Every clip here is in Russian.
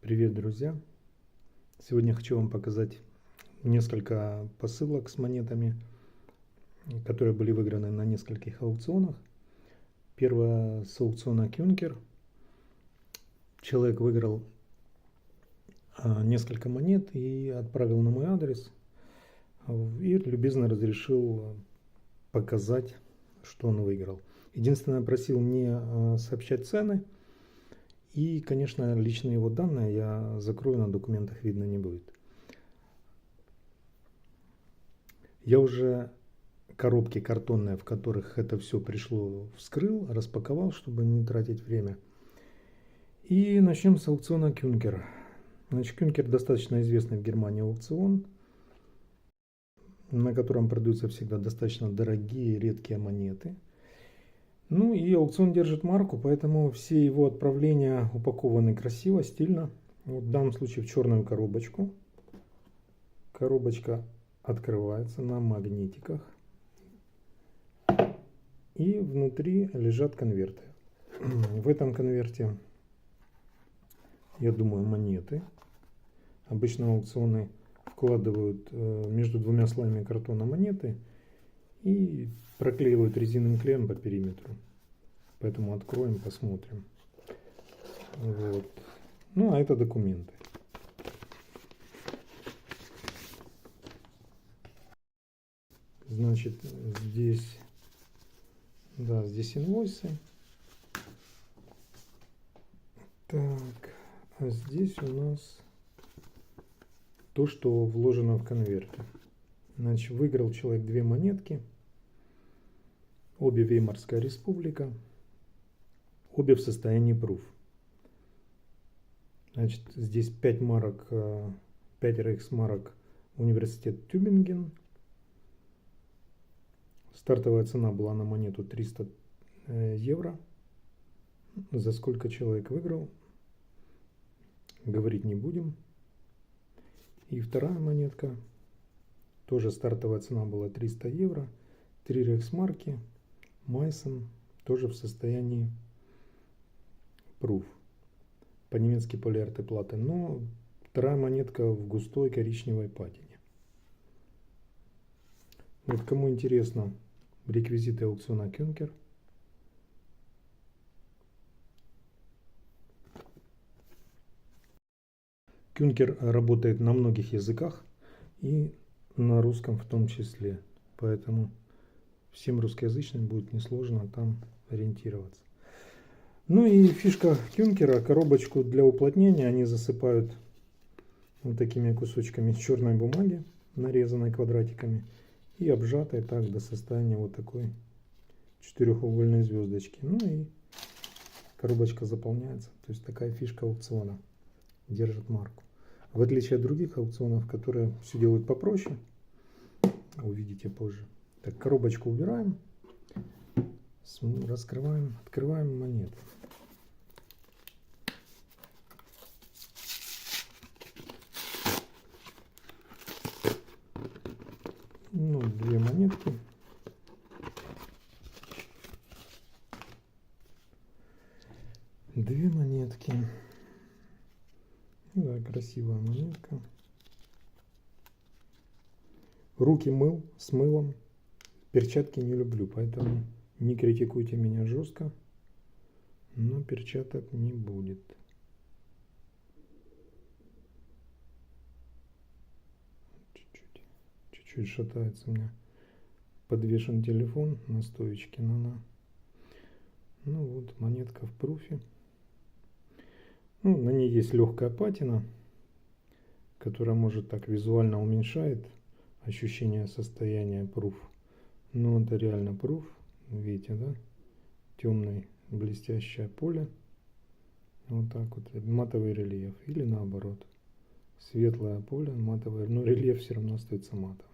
Привет, друзья! Сегодня хочу вам показать несколько посылок с монетами, которые были выиграны на нескольких аукционах. Первая с аукциона Кюнкер. Человек выиграл несколько монет и отправил на мой адрес. И любезно разрешил показать, что он выиграл. Единственное, просил не сообщать цены. И, конечно, личные его данные я закрою, на документах видно не будет. Я уже коробки картонные, в которых это все пришло, вскрыл, распаковал, чтобы не тратить время. И начнем с аукциона Кюнкер. Значит, Кюнкер достаточно известный в Германии аукцион, на котором продаются всегда достаточно дорогие, редкие монеты. Ну и аукцион держит марку, поэтому все его отправления упакованы красиво, стильно. Вот в данном случае в черную коробочку. Коробочка открывается на магнитиках. И внутри лежат конверты. В этом конверте, я думаю, монеты. Обычно аукционы вкладывают между двумя слоями картона монеты и проклеивают резиновым клеем по периметру. Поэтому откроем, посмотрим. Вот. Ну, а это документы. Значит, здесь, да, здесь инвойсы. Так, а здесь у нас то, что вложено в конверте. Значит, выиграл человек две монетки. Обе Веймарская республика. Обе в состоянии пруф. Значит, здесь 5 марок, 5 рейхсмарок университет Тюбинген. Стартовая цена была на монету 300 евро. За сколько человек выиграл, говорить не будем. И вторая монетка. Тоже стартовая цена была 300 евро. 3 рейхсмарки. Майсон. Тоже в состоянии пруф. По-немецки полиарте платы. Но вторая монетка в густой коричневой патине. Вот кому интересно реквизиты аукциона Кюнкер. Кюнкер работает на многих языках и на русском в том числе. Поэтому всем русскоязычным будет несложно там ориентироваться. Ну и фишка Кюнкера, коробочку для уплотнения они засыпают вот такими кусочками черной бумаги, нарезанной квадратиками, и обжатой так до состояния вот такой четырехугольной звездочки. Ну и коробочка заполняется. То есть такая фишка аукциона. Держит марку. В отличие от других аукционов, которые все делают попроще, увидите позже. Так, коробочку убираем, раскрываем, открываем монету. Ну, две монетки. Две монетки. Да, красивая монетка. Руки мыл с мылом. Перчатки не люблю, поэтому не критикуйте меня жестко. Но перчаток не будет. Чуть-чуть шатается у меня. Подвешен телефон на стоечке. Ну вот, монетка в пруфе. Ну, на ней есть легкая патина, которая может так визуально уменьшает ощущение состояния пруф. Но это реально пруф. Видите, да? Темное блестящее поле. Вот так вот. Матовый рельеф. Или наоборот. Светлое поле, матовое. Но рельеф все равно остается матовым.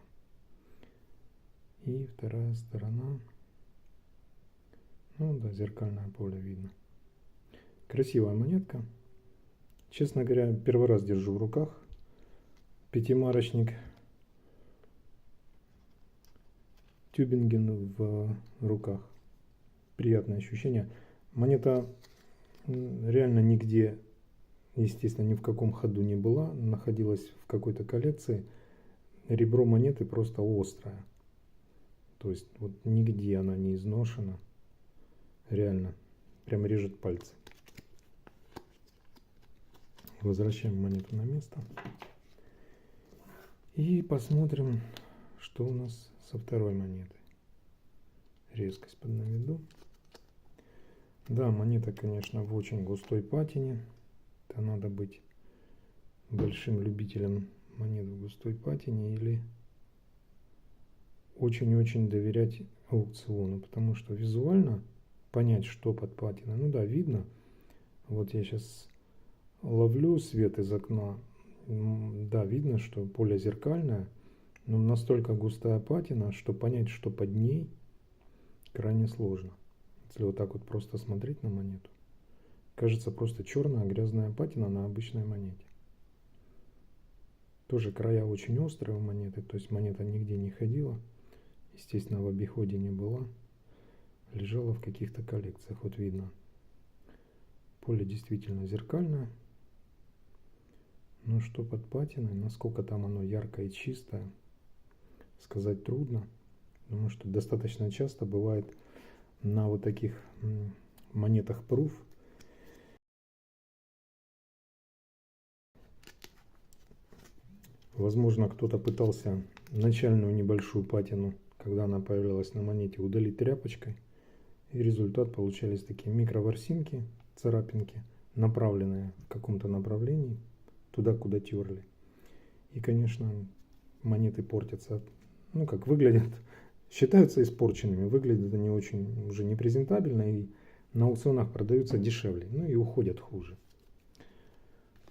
И вторая сторона. Ну да, зеркальное поле видно. Красивая монетка. Честно говоря, первый раз держу в руках. Пятимарочник Тюбинген в руках. Приятное ощущение. Монета реально нигде естественно, ни в каком ходу не была, находилась в какой-то коллекции. Ребро монеты просто острое. То есть вот нигде она не изношена. Реально, прям режет пальцы. Возвращаем монету на место. И посмотрим, что у нас со второй монетой. Резкость поднаведу. Да, монета, конечно, в очень густой патине. Это надо быть большим любителем монет в густой патине или очень-очень доверять аукциону, потому что визуально понять, что под патиной, ну да, видно. Вот я сейчас ловлю свет из окна, да, видно, что поле зеркальное, но настолько густая патина, что понять, что под ней, крайне сложно. Если вот так вот просто смотреть на монету, кажется просто черная грязная патина на обычной монете. Тоже края очень острые у монеты, то есть монета нигде не ходила, естественно, в обиходе не была, лежала в каких-то коллекциях. Вот видно, поле действительно зеркальное, но что под патиной, насколько там оно яркое и чистое, сказать трудно, потому что достаточно часто бывает на вот таких монетах Proof возможно, кто-то пытался начальную небольшую патину, когда она появлялась на монете, удалить тряпочкой. И результат получались такие микроворсинки, царапинки, направленные в каком-то направлении, туда, куда терли. И, конечно, монеты портятся, ну как выглядят, считаются испорченными, выглядят они очень уже непрезентабельно и на аукционах продаются дешевле, ну и уходят хуже.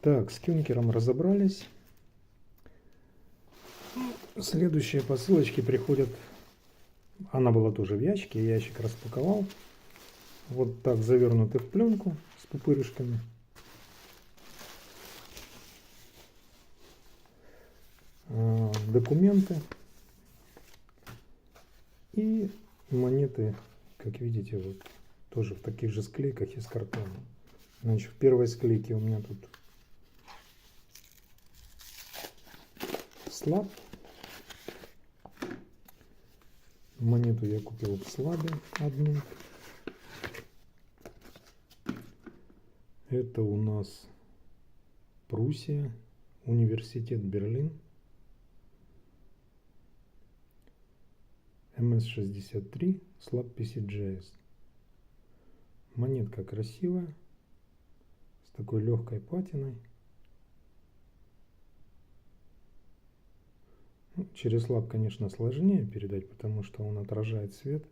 Так, с Кюнкером разобрались. Следующие посылочки приходят, она была тоже в ящике, ящик распаковал, вот так завернуты в пленку с пупырышками. Документы и монеты, как видите, вот тоже в таких же склейках из картона. Значит, в первой склейке у меня тут слаб. Монету я купил в слабе одну. Это у нас Пруссия, университет Берлин. МС-63, слаб PCGS. Монетка красивая, с такой легкой патиной. Через слаб, конечно, сложнее передать, потому что он отражает свет.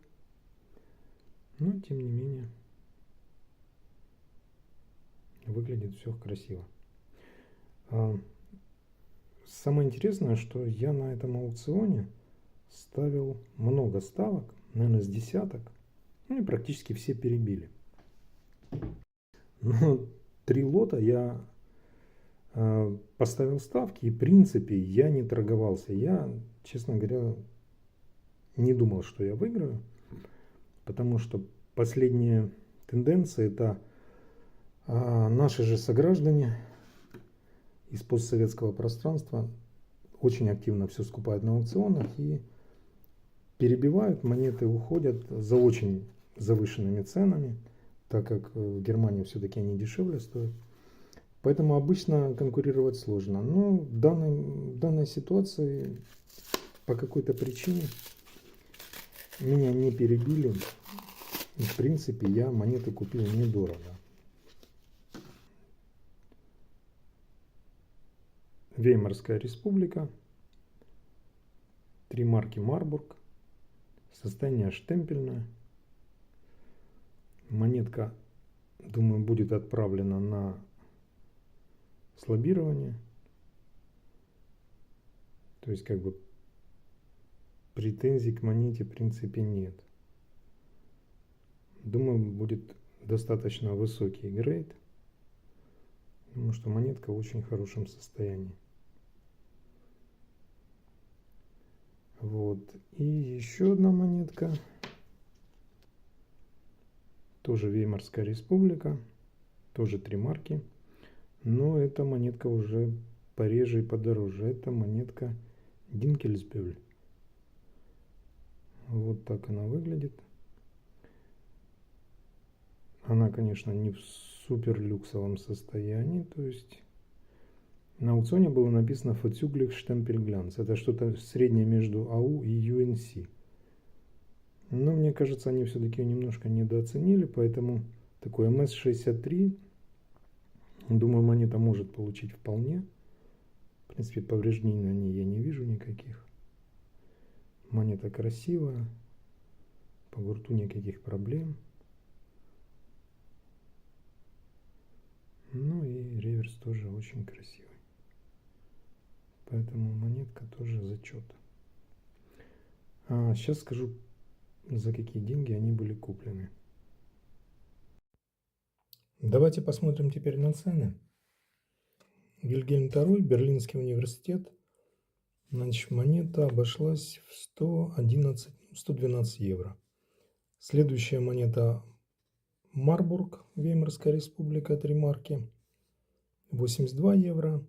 Но, тем не менее, выглядит все красиво. Самое интересное, что я на этом аукционе ставил много ставок, наверное, с десяток. Ну и практически все перебили. Но 3 лота я поставил ставки, и в принципе я не торговался. Я, честно говоря, не думал, что я выиграю, потому что последние тенденции это наши же сограждане из постсоветского пространства очень активно все скупают на аукционах и перебивают, монеты уходят за очень завышенными ценами, так как в Германии все-таки они дешевле стоят. Поэтому обычно конкурировать сложно. Но в данной ситуации по какой-то причине меня не перебили. И, в принципе, я монеты купил недорого. Веймарская республика. 3 марки Марбург. Состояние штемпельное. Монетка, думаю, будет отправлена на слабирование. То есть, как бы, претензий к монете в принципе нет. Думаю, будет достаточно высокий грейд, потому что монетка в очень хорошем состоянии. Вот. И еще одна монетка. Тоже Веймарская республика. Тоже 3 марки. Но эта монетка уже пореже и подороже. Это монетка Динкельсбюль. Вот так она выглядит. Она, конечно, не в супер люксовом состоянии. То есть на аукционе было написано Vorzüglich Stempelglanz. Это что-то среднее между АУ и UNC. Но мне кажется, они все-таки немножко недооценили, поэтому такой МС-63, думаю, монета может получить вполне. В принципе, повреждений на ней я не вижу никаких. Монета красивая, по гурту никаких проблем. Ну и реверс тоже очень красивый. Поэтому монетка тоже зачет. Сейчас скажу, за какие деньги они были куплены. Давайте посмотрим теперь на цены. Вильгельм II, Берлинский университет. Значит, монета обошлась в 112 евро. Следующая монета Марбург, Веймарская республика, 3 марки, 82 евро.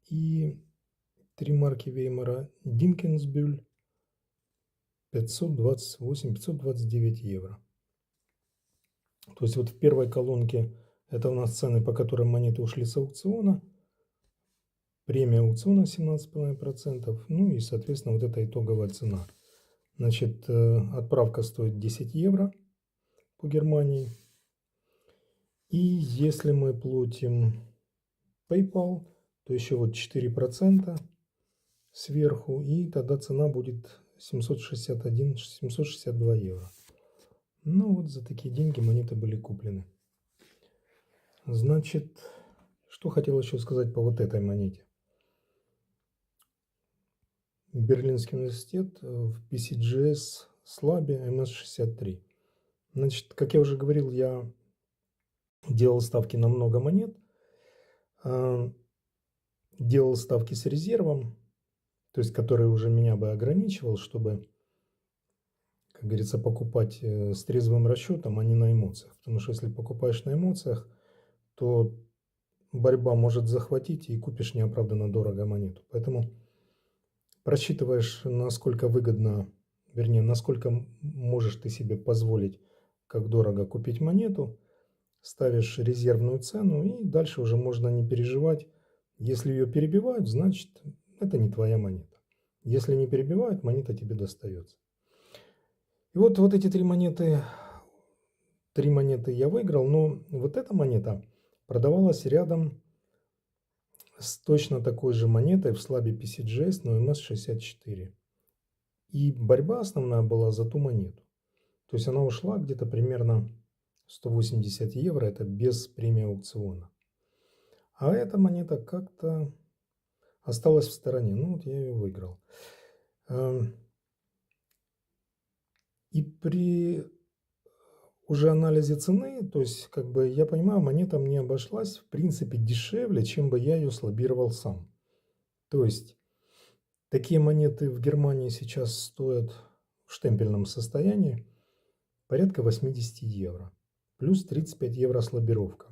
И 3 марки Веймара Динкельсбюль, 529 евро. То есть вот в первой колонке это у нас цены, по которым монеты ушли с аукциона. Премия аукциона 17,5%. Ну и, соответственно, вот эта итоговая цена. Значит, отправка стоит 10 евро по Германии. И если мы платим PayPal, то еще вот 4% сверху. И тогда цена будет 762 евро. Ну вот за такие деньги монеты были куплены. Значит, что хотел еще сказать по вот этой монете. Берлинский университет в PCGS слабе MS63. Значит, как я уже говорил, я делал ставки на много монет. Делал ставки с резервом, то есть который уже меня бы ограничивал, чтобы, как говорится, покупать с трезвым расчетом, а не на эмоциях. Потому что если покупаешь на эмоциях, то борьба может захватить и купишь неоправданно дорого монету. Поэтому просчитываешь, насколько выгодно, вернее, насколько можешь ты себе позволить, как дорого купить монету, ставишь резервную цену, и дальше уже можно не переживать. Если ее перебивают, значит, это не твоя монета. Если не перебивают, монета тебе достается. И вот эти три монеты я выиграл, но вот эта монета продавалась рядом с точно такой же монетой в слабе PCGS, но MS64. И борьба основная была за ту монету. То есть она ушла где-то примерно 180 евро, это без премии аукциона. А эта монета как-то осталась в стороне. Ну вот я ее выиграл. И при уже анализе цены, то есть как бы я понимаю, монета мне обошлась в принципе дешевле, чем бы я ее слабировал сам. То есть такие монеты в Германии сейчас стоят в штемпельном состоянии порядка 80 евро. Плюс 35 евро слабировка.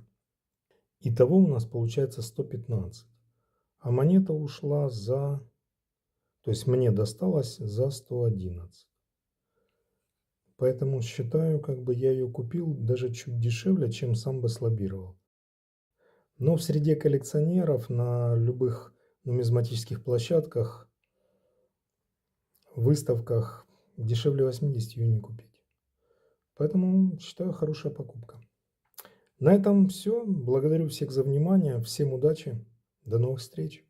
Итого у нас получается 115. А монета ушла за... То есть мне досталось за 111. Поэтому считаю, как бы я ее купил даже чуть дешевле, чем сам бы слабировал. Но в среде коллекционеров на любых нумизматических площадках, выставках дешевле 80 ее не купить. Поэтому считаю, хорошая покупка. На этом все. Благодарю всех за внимание. Всем удачи. До новых встреч.